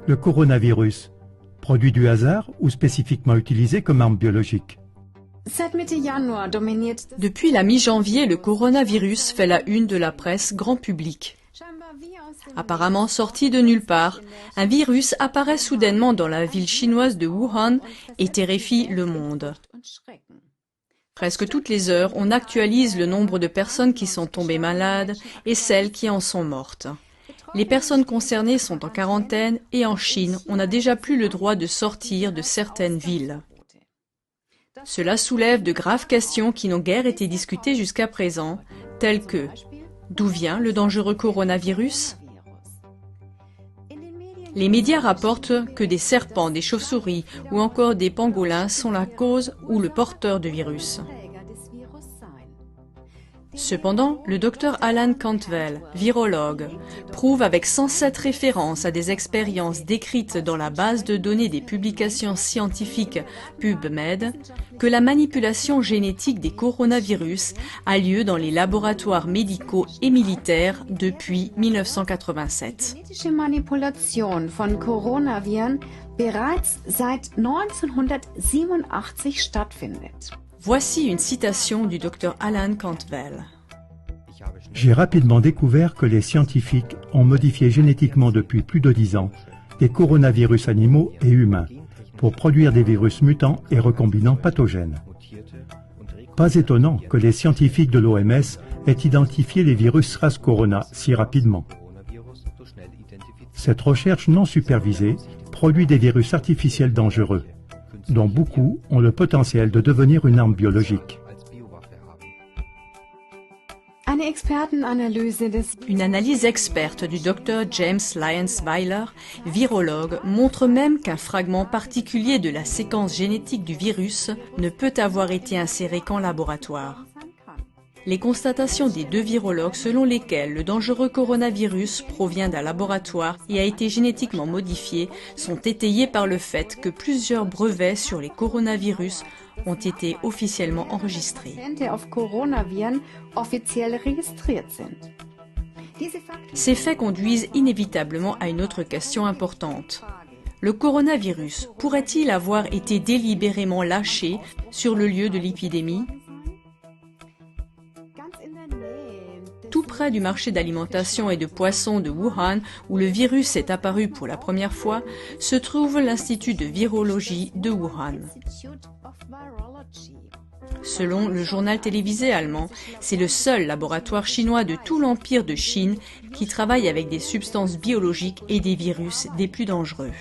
Le coronavirus, produit du hasard ou spécifiquement utilisé comme arme biologique? Depuis la mi-janvier, le coronavirus fait la une de la presse grand public. Apparemment sorti de nulle part, un virus apparaît soudainement dans la ville chinoise de Wuhan et terrifie le monde. Presque toutes les heures, on actualise le nombre de personnes qui sont tombées malades et celles qui en sont mortes. Les personnes concernées sont en quarantaine et en Chine, on n'a déjà plus le droit de sortir de certaines villes. Cela soulève de graves questions qui n'ont guère été discutées jusqu'à présent, telles que d'où vient le dangereux coronavirus? Les médias rapportent que des serpents, des chauves-souris ou encore des pangolins sont la cause ou le porteur de virus. Cependant, le Dr Alan Cantwell, virologue, prouve avec 107 références à des expériences décrites dans la base de données des publications scientifiques PubMed que la manipulation génétique des coronavirus a lieu dans les laboratoires médicaux et militaires depuis 1987. Genetische Manipulation von Coronaviren bereits seit 1987 stattfindet. Voici une citation du Dr Alan Cantwell. J'ai rapidement découvert que les scientifiques ont modifié génétiquement depuis plus de 10 ans des coronavirus animaux et humains pour produire des virus mutants et recombinants pathogènes. Pas étonnant que les scientifiques de l'OMS aient identifié les virus SARS-Corona si rapidement. Cette recherche non supervisée produit des virus artificiels dangereux, dont beaucoup ont le potentiel de devenir une arme biologique. Une analyse experte du Dr James Lyons-Weiler, virologue, montre même qu'un fragment particulier de la séquence génétique du virus ne peut avoir été inséré qu'en laboratoire. Les constatations des deux virologues selon lesquelles le dangereux coronavirus provient d'un laboratoire et a été génétiquement modifié sont étayées par le fait que plusieurs brevets sur les coronavirus ont été officiellement enregistrés. Ces faits conduisent inévitablement à une autre question importante. Le coronavirus pourrait-il avoir été délibérément lâché sur le lieu de l'épidémie ? Tout près du marché d'alimentation et de poissons de Wuhan, où le virus est apparu pour la première fois, se trouve l'Institut de virologie de Wuhan. Selon le journal télévisé allemand, c'est le seul laboratoire chinois de tout l'empire de Chine qui travaille avec des substances biologiques et des virus des plus dangereux.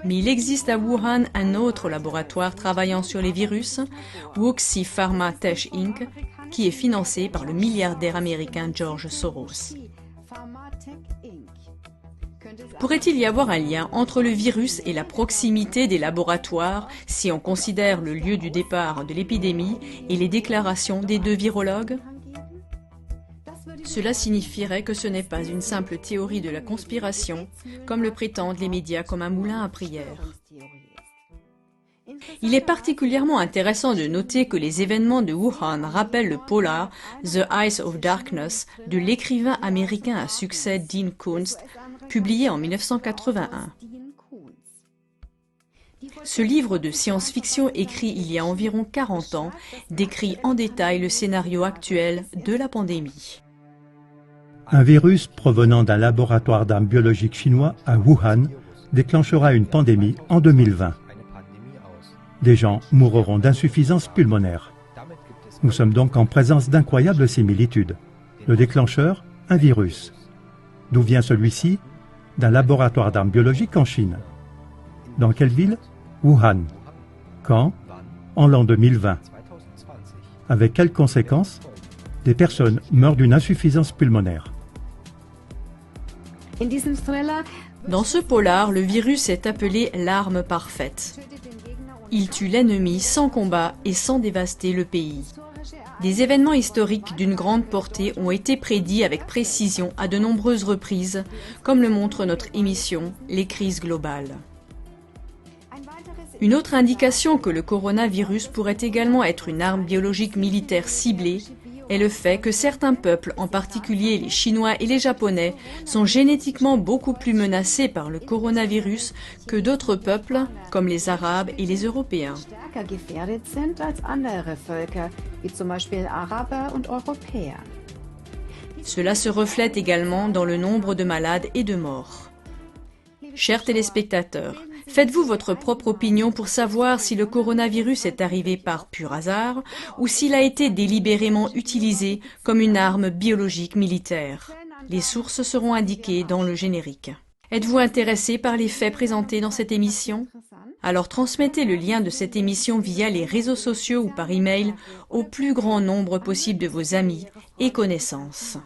Mais il existe à Wuhan un autre laboratoire travaillant sur les virus, Wuxi Pharma Tech Inc., qui est financé par le milliardaire américain George Soros. Pourrait-il y avoir un lien entre le virus et la proximité des laboratoires si on considère le lieu du départ de l'épidémie et les déclarations des deux virologues ? Cela signifierait que ce n'est pas une simple théorie de la conspiration, comme le prétendent les médias comme un moulin à prière. Il est particulièrement intéressant de noter que les événements de Wuhan rappellent le polar The Eyes of Darkness de l'écrivain américain à succès Dean Koontz, publié en 1981. Ce livre de science-fiction écrit il y a environ 40 ans décrit en détail le scénario actuel de la pandémie. Un virus provenant d'un laboratoire d'armes biologiques chinois à Wuhan déclenchera une pandémie en 2020. Des gens mourront d'insuffisance pulmonaire. Nous sommes donc en présence d'incroyables similitudes. Le déclencheur, un virus. D'où vient celui-ci? D'un laboratoire d'armes biologiques en Chine. Dans quelle ville? Wuhan. Quand? En l'an 2020. Avec quelles conséquences? Des personnes meurent d'une insuffisance pulmonaire. Dans ce polar, le virus est appelé l'arme parfaite. Il tue l'ennemi sans combat et sans dévaster le pays. Des événements historiques d'une grande portée ont été prédits avec précision à de nombreuses reprises, comme le montre notre émission « Les crises globales ». Une autre indication que le coronavirus pourrait également être une arme biologique militaire ciblée est le fait que certains peuples, en particulier les Chinois et les Japonais, sont génétiquement beaucoup plus menacés par le coronavirus que d'autres peuples, comme les Arabes et les Européens. Stärker gefährdet sind als andere Völker, wie zum Beispiel Araber und Europäer. Cela se reflète également dans le nombre de malades et de morts. Chers téléspectateurs, faites-vous votre propre opinion pour savoir si le coronavirus est arrivé par pur hasard ou s'il a été délibérément utilisé comme une arme biologique militaire. Les sources seront indiquées dans le générique. Êtes-vous intéressé par les faits présentés dans cette émission? Alors transmettez le lien de cette émission via les réseaux sociaux ou par email au plus grand nombre possible de vos amis et connaissances.